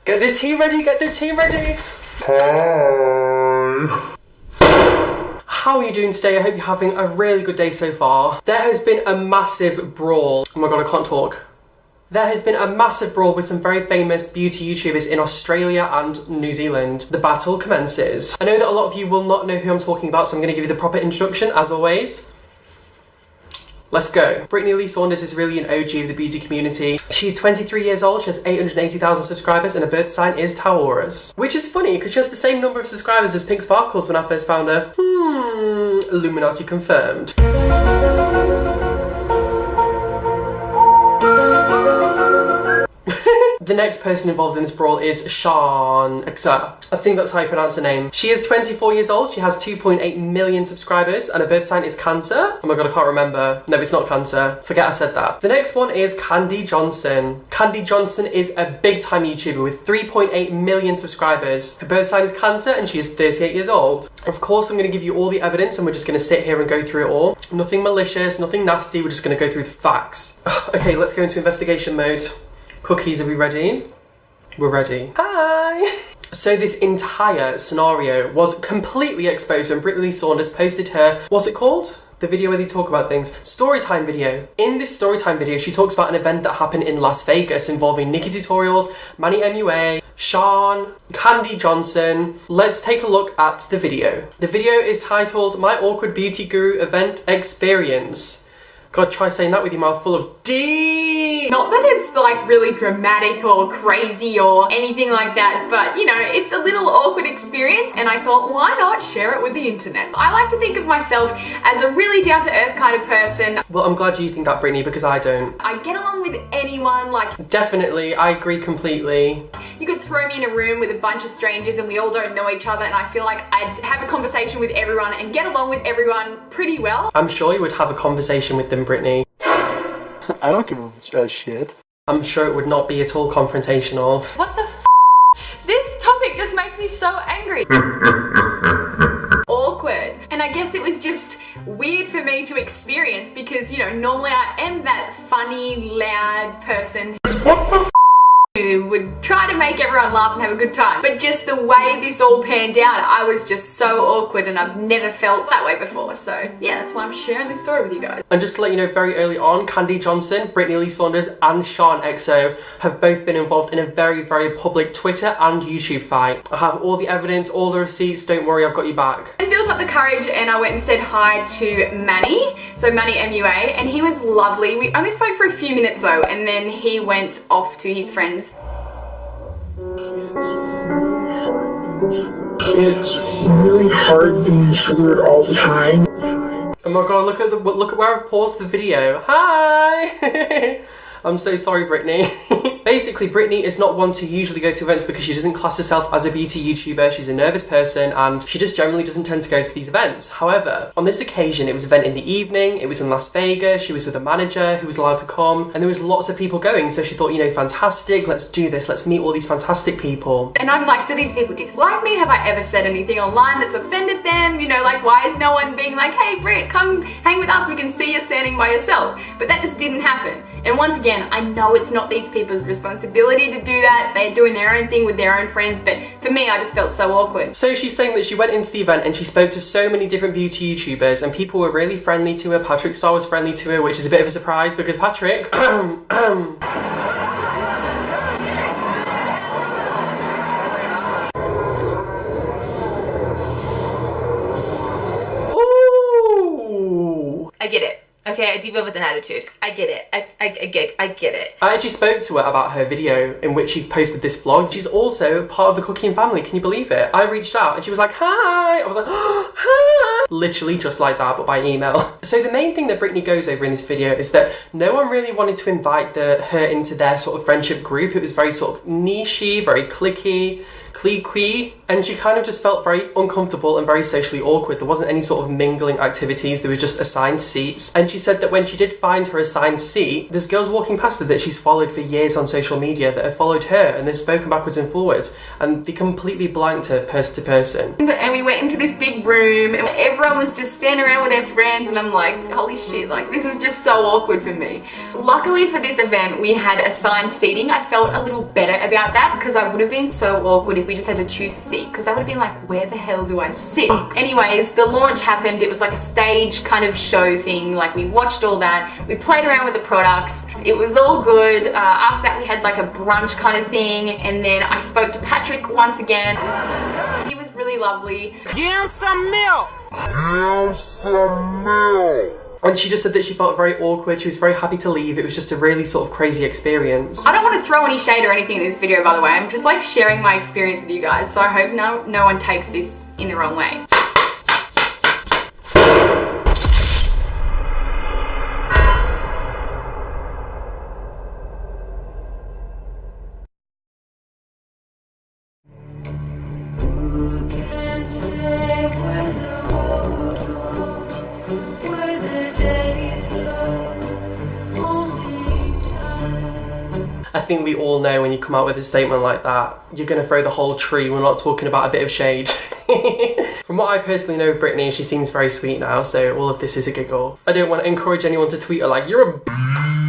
Get the tea ready, get the tea ready. Hi. How are you doing today? I hope you're having a really good day so far. There has been a massive brawl. Oh my god, I can't talk. There has been a massive brawl with some very famous beauty YouTubers in Australia and New Zealand. The battle commences. I know that a lot of you will not know who I'm talking about, so I'm going to give you the proper introduction as always. Let's go. BRITTNEY Saunders is really an OG of the beauty community. She's 23 years old, she has 880,000 subscribers, and her birth sign is Taurus. Which is funny, because she has the same number of subscribers as Pink Sparkles when I first found her. Illuminati confirmed. The next person involved in this brawl is SHAAANXO. I think that's how you pronounce her name. She is 24 years old, she has 2.8 million subscribers, and her birth sign is Cancer. Oh my god, I can't remember. No, it's not Cancer. Forget I said that. The next one is Candy Johnson. Candy Johnson is a big time YouTuber with 3.8 million subscribers. Her birth sign is Cancer and she is 38 years old. Of course, I'm going to give you all the evidence and we're just going to sit here and go through it all. Nothing malicious, nothing nasty, we're just going to go through the facts. Okay, let's go into investigation mode. Cookies, are we ready? We're ready. Hi! So this entire scenario was completely exposed when BRITTNEY Saunders posted her, what's it called? The video where they talk about things. Storytime video. In this storytime video, she talks about an event that happened in Las Vegas involving Nikki Tutorials, Manny MUA, Sean, Candy Johnson. Let's take a look at the video. The video is titled My Awkward Beauty Guru Event Experience. God, try saying that with your mouth full of D. Not that it's like really dramatic or crazy or anything like that, but you know, it's a little awkward experience and I thought, why not share it with the internet? I like to think of myself as a really down-to-earth kind of person. Well, I'm glad you think that, Brittany, because I don't. I get along with anyone, like... Definitely, I agree completely. You could throw me in a room with a bunch of strangers and we all don't know each other and I feel like I'd have a conversation with everyone and get along with everyone pretty well. I'm sure you would have a conversation with them, Brittany. I don't give a shit. I'm sure it would not be at all confrontational. What the f***? This topic just makes me so angry. Awkward. And I guess it was just weird for me to experience because, you know, normally I am that funny, loud person. What the f***? Who would try to make everyone laugh and have a good time. But just the way this all panned out, I was just so awkward and I've never felt that way before. So yeah, that's why I'm sharing this story with you guys. And just to let you know, very early on, Candy Johnson, BRITTNEY Saunders and SHAANXO have both been involved in a very, very public Twitter and YouTube fight. I have all the evidence, all the receipts, don't worry, I've got you back. I built up the courage and I went and said hi to Manny, so Manny MUA, and he was lovely. We only spoke for a few minutes though, and then he went off to his friends. It's really hard being triggered all the time. Oh my god, look at where I've paused the video. Hi! I'm so sorry, Brittany. Basically, Brittany is not one to usually go to events because she doesn't class herself as a beauty YouTuber. She's a nervous person and she just generally doesn't tend to go to these events. However, on this occasion, it was an event in the evening, it was in Las Vegas, she was with a manager who was allowed to come, and there was lots of people going, so she thought, you know, fantastic, let's do this, let's meet all these fantastic people. And I'm like, do these people dislike me? Have I ever said anything online that's offended them? You know, like, why is no one being like, hey, Britt, come hang with us, we can see you standing by yourself. But that just didn't happen. And once again, I know it's not these people's responsibility to do that. They're doing their own thing with their own friends, but for me, I just felt so awkward. So she's saying that she went into the event and she spoke to so many different beauty YouTubers and people were really friendly to her. Patrick Star was friendly to her, which is a bit of a surprise because Patrick... Ooh. I get it. Okay, I deal with an attitude. I get it. I get it. I actually spoke to her about her video in which she posted this vlog. She's also part of the cooking family, can you believe it? I reached out and she was like, hi! I was like, oh, hi! Literally just like that, but by email. So the main thing that Brittany goes over in this video is that no one really wanted to invite her into their sort of friendship group. It was very sort of nichey, very cliquey. and she kind of just felt very uncomfortable and very socially awkward. There wasn't any sort of mingling activities, there were just assigned seats. And she said that when she did find her assigned seat, there's girls walking past her that she's followed for years on social media that have followed her and they've spoken backwards and forwards, and they completely blanked her person to person. And we went into this big room and everyone was just standing around with their friends, and I'm like, holy shit, like this is just so awkward for me. Luckily for this event we had assigned seating. I felt a little better about that because I would have been so awkward if we just had to choose a seat, because I would have been like, where the hell do I sit? Anyways, the launch happened. It was like a stage kind of show thing. Like we watched all that, we played around with the products, it was all good. After that we had like a brunch kind of thing, and then I spoke to Patrick once again. He was really lovely. Give him some milk! Give some milk! And she just said that she felt very awkward, she was very happy to leave. It was just a really sort of crazy experience. I don't want to throw any shade or anything in this video, by the way. I'm just like sharing my experience with you guys, so I hope no one takes this in the wrong way. Who can say where the road goes, where the day flows, only time. I think we all know when you come out with a statement like that, you're going to throw the whole tree. We're not talking about a bit of shade. From what I personally know of Brittney, she seems very sweet now, so all of this is a giggle. I don't want to encourage anyone to tweet her like, you're a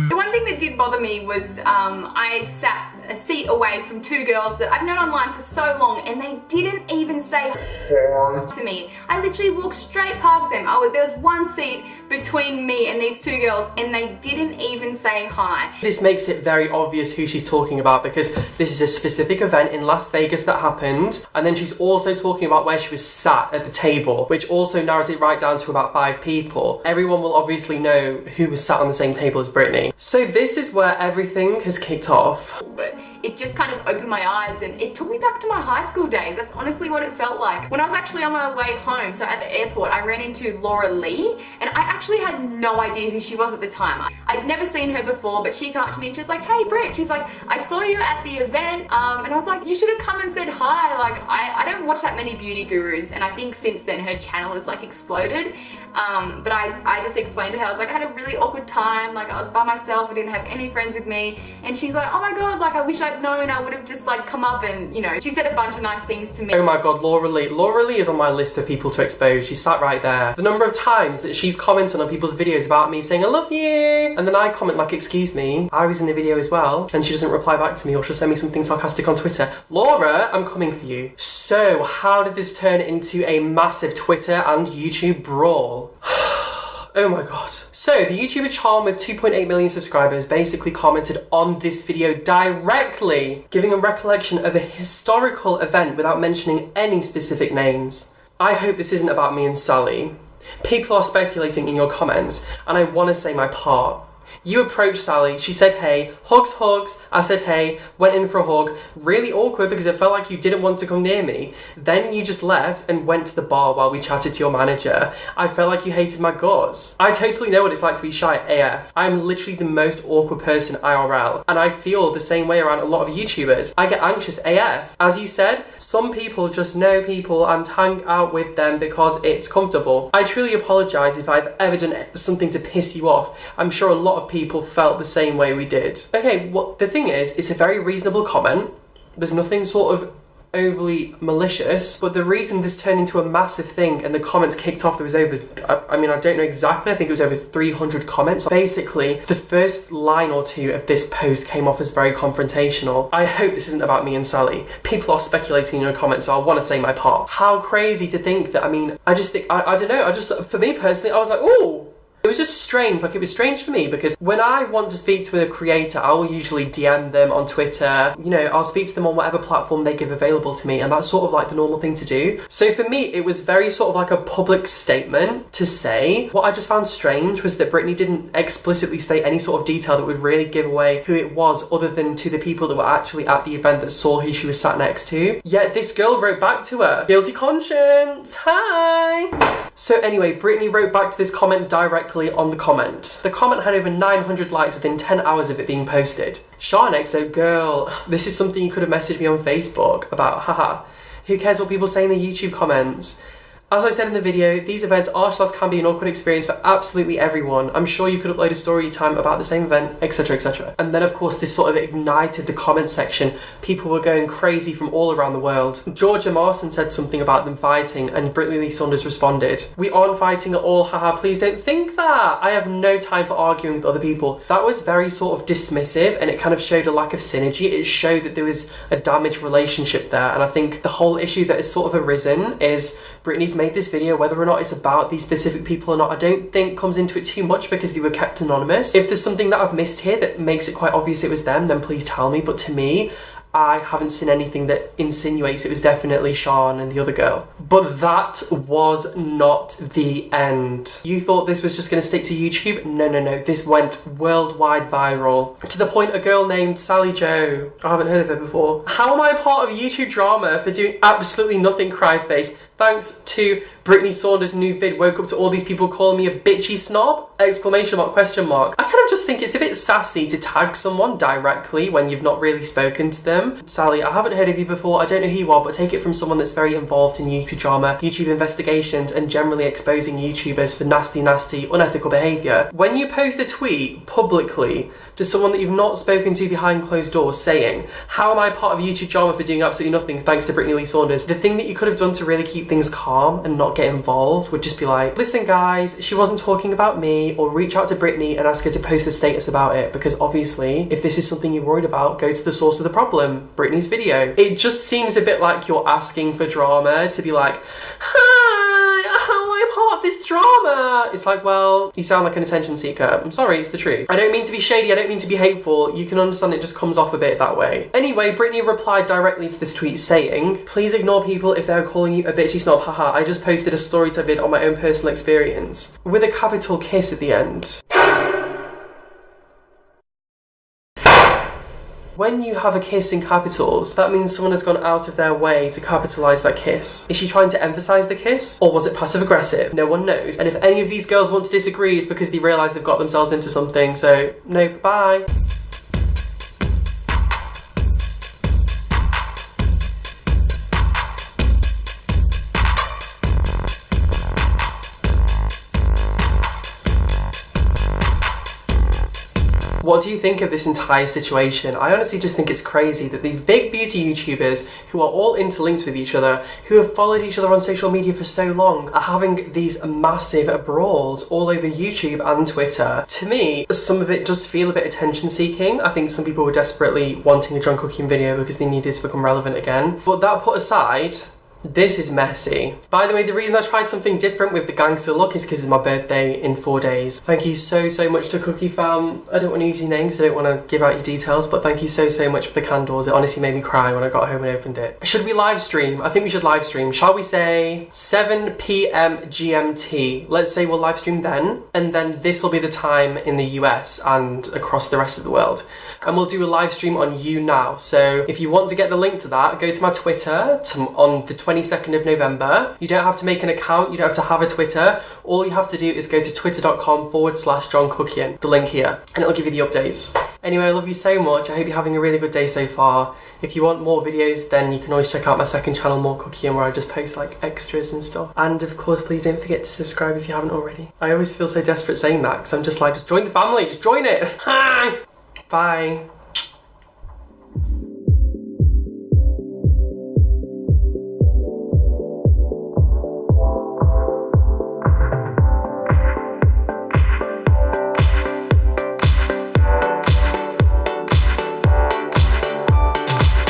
The one thing that did bother me was I sat a seat away from two girls that I've known online for so long, and they didn't even say hi to me. I literally walked straight past them. There was one seat between me and these two girls, and they didn't even say hi. This makes it very obvious who she's talking about, because this is a specific event in Las Vegas that happened, and then she's also talking about where she was sat at the table, which also narrows it right down to about 5 people. Everyone will obviously know who was sat on the same table as Brittney. So this is where everything has kicked off. But it just kind of opened my eyes, and it took me back to my high school days. That's honestly what it felt like. When I was actually on my way home, so at the airport, I ran into Laura Lee, and I actually had no idea who she was at the time. I'd never seen her before, but she came up to me and she was like, hey Britt, she's like, I saw you at the event, and I was like, you should have come and said hi. Like, I don't watch that many beauty gurus, and I think since then her channel has like exploded. But I just explained to her, I was like, I had a really awkward time, like I was by myself, I didn't have any friends with me, and she's like, oh my god, like I wish I'd known, I would have just like come up, and you know, she said a bunch of nice things to me. Oh my god, Laura Lee. Laura Lee is on my list of people to expose. She sat right there. The number of times that she's commented on people's videos about me saying, I love you, and then I comment like, excuse me, I was in the video as well, and she doesn't reply back to me, or she'll send me something sarcastic on Twitter. Laura, I'm coming for you. So, how did this turn into a massive Twitter and YouTube brawl? Oh my god. So, the YouTuber Charm with 2.8 million subscribers basically commented on this video directly, giving a recollection of a historical event without mentioning any specific names. I hope this isn't about me and Sally. People are speculating in your comments, and I want to say my part. You approached Sally, she said hey, hugs, hugs, I said hey, went in for a hug, really awkward because it felt like you didn't want to come near me. Then you just left and went to the bar while we chatted to your manager. I felt like you hated my guts. I totally know what it's like to be shy AF. I'm literally the most awkward person IRL, and I feel the same way around a lot of YouTubers. I get anxious AF. As you said, some people just know people and hang out with them because it's comfortable. I truly apologise if I've ever done something to piss you off. I'm sure a lot of people felt the same way we did. Okay, well, the thing is, it's a very reasonable comment. There's nothing sort of overly malicious, but the reason this turned into a massive thing and the comments kicked off, there was over, I mean, I don't know exactly, I think it was over 300 comments. Basically, the first line or two of this post came off as very confrontational. I hope this isn't about me and Sally. People are speculating in your comments, so I want to say my part. How crazy to think that, I mean, I just think, I don't know, for me personally, I was like, ooh. It was just strange, like it was strange for me because when I want to speak to a creator, I will usually DM them on Twitter, you know, I'll speak to them on whatever platform they give available to me, and that's sort of like the normal thing to do. So for me, it was very sort of like a public statement to say. What I just found strange was that Brittney didn't explicitly state any sort of detail that would really give away who it was other than to the people that were actually at the event that saw who she was sat next to. Yet this girl wrote back to her, guilty conscience, hi! So anyway, Brittney wrote back to this comment directly on the comment. The comment had over 900 likes within 10 hours of it being posted. SHAAANXO, girl, this is something you could have messaged me on Facebook about, haha. Who cares what people say in the YouTube comments? As I said in the video, these events can be an awkward experience for absolutely everyone. I'm sure you could upload a story time about the same event, etc, etc. And then of course this sort of ignited the comment section. People were going crazy from all around the world. Georgia Marson said something about them fighting and Brittney Saunders responded, "We aren't fighting at all, haha, please don't think that. I have no time for arguing with other people." That was very sort of dismissive and it kind of showed a lack of synergy. It showed that there was a damaged relationship there, and I think the whole issue that has sort of arisen is Brittney's made this video, whether or not it's about these specific people or not, I don't think comes into it too much because they were kept anonymous. If there's something that I've missed here that makes it quite obvious it was them, then please tell me, but to me, I haven't seen anything that insinuates it was definitely Sean and the other girl. But that was not the end. You thought this was just going to stick to YouTube? No, no, no. This went worldwide viral. To the point a girl named Sally Joe, I haven't heard of her before. "How am I a part of YouTube drama for doing absolutely nothing, cry face? Thanks to Brittney Saunders' new vid, woke up to all these people calling me a bitchy snob? Exclamation mark, question mark." I kind of just think it's a bit sassy to tag someone directly when you've not really spoken to them. Sally, I haven't heard of you before, I don't know who you are, but take it from someone that's very involved in YouTube drama, YouTube investigations, and generally exposing YouTubers for nasty, nasty, unethical behaviour. When you post a tweet publicly to someone that you've not spoken to behind closed doors saying, "How am I part of YouTube drama for doing absolutely nothing thanks to Brittney Saunders?" The thing that you could have done to really keep things calm and not get involved would just be like, "Listen guys, she wasn't talking about me," or reach out to Brittney and ask her to post a status about it, because obviously if this is something you're worried about, go to the source of the problem, Brittney's video. It just seems a bit like you're asking for drama to be like, "Hi, how am I part of this drama?" It's like, well, you sound like an attention seeker. I'm sorry, it's the truth. I don't mean to be shady, I don't mean to be hateful. You can understand it just comes off a bit that way. Anyway, Brittney replied directly to this tweet saying, "Please ignore people if they're calling you a bitchy snob, haha. I just posted a story to vid on my own personal experience." With a capital kiss at the end. When you have a kiss in capitals, that means someone has gone out of their way to capitalise that kiss. Is she trying to emphasise the kiss? Or was it passive aggressive? No one knows. And if any of these girls want to disagree, it's because they realise they've got themselves into something. So, no, bye. What do you think of this entire situation? I honestly just think it's crazy that these big beauty YouTubers who are all interlinked with each other, who have followed each other on social media for so long, are having these massive brawls all over YouTube and Twitter. To me, some of it does feel a bit attention seeking. I think some people were desperately wanting a drunk cooking video because they needed to become relevant again. But that put aside, this is messy. By the way, the reason I tried something different with the gangster look is because it's my birthday in 4 days. Thank you so much to Cookie Fam. I don't want to use your name because I don't want to give out your details, but thank you so much for the candles. It honestly made me cry when I got home and opened it. Should we live stream? I think we should live stream. Shall we say 7 p.m. GMT? Let's say we'll live stream then, and then this will be the time in the US and across the rest of the world. And we'll do a live stream on YouNow. So if you want to get the link to that, go to my Twitter on the 22nd of November. You don't have to make an account, you don't have to have a Twitter. All you have to do is go to twitter.com/JohnCookian, the link here, and it'll give you the updates. Anyway, I love you so much. I hope you're having a really good day so far. If you want more videos, then you can always check out my second channel, More Cookian, where I just post like extras and stuff. And of course, please don't forget to subscribe if you haven't already. I always feel so desperate saying that because I'm just like, just join the family, just join it. Hi. Bye.